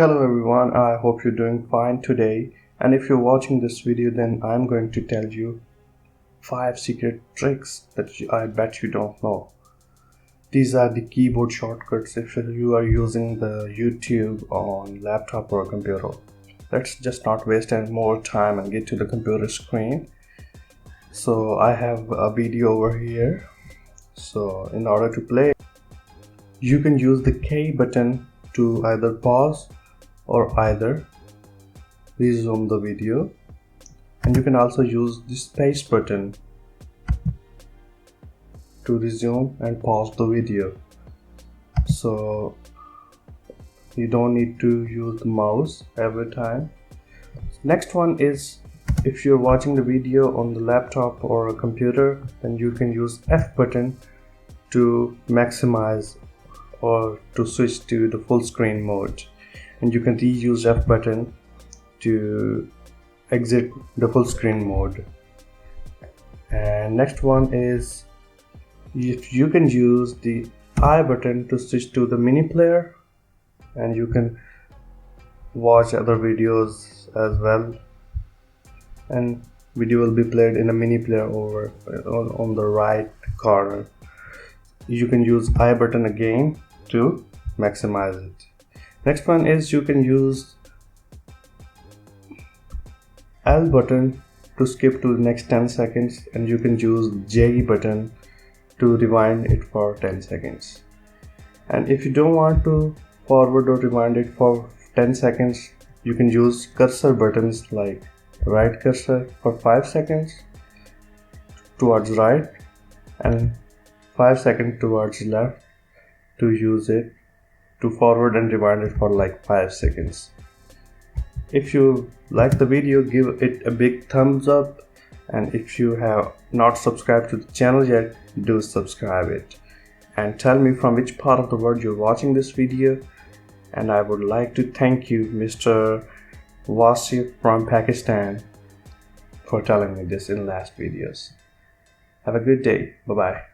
Hello everyone, I hope you're doing fine today, and if you're watching this video then I'm going to tell you 5 secret tricks that I bet you don't know. These are the keyboard shortcuts if you are using the YouTube on laptop or computer. Let's just not waste any more time and get to the computer screen. So I have a video over here. So in order to play, you can use the K button to either pause or either resume the video, and you can also use the space button to resume and pause the video. So you don't need to use the mouse every time. Next one is, if you're watching the video on the laptop or a computer, then you can use F button to maximize or to switch to the full screen mode, and you can reuse F button to exit the full screen mode. And next one is, if you can use the I button to switch to the mini player, and you can watch other videos as well, and video will be played in a mini player over on the right corner. You can use I button again to maximize it. Next one is, you can use L button to skip to the next 10 seconds, and you can use J button to rewind it for 10 seconds. And if you don't want to forward or rewind it for 10 seconds, you can use cursor buttons like right cursor for 5 seconds towards right and 5 seconds towards left to use it to forward and rewind it for like 5 seconds. If you like the video, give it a big thumbs up, and if you have not subscribed to the channel yet, do subscribe it, and tell me from which part of the world you're watching this video. And I would like to thank you, Mr. Wasif from Pakistan, for telling me this in last videos. Have a good day. Bye bye.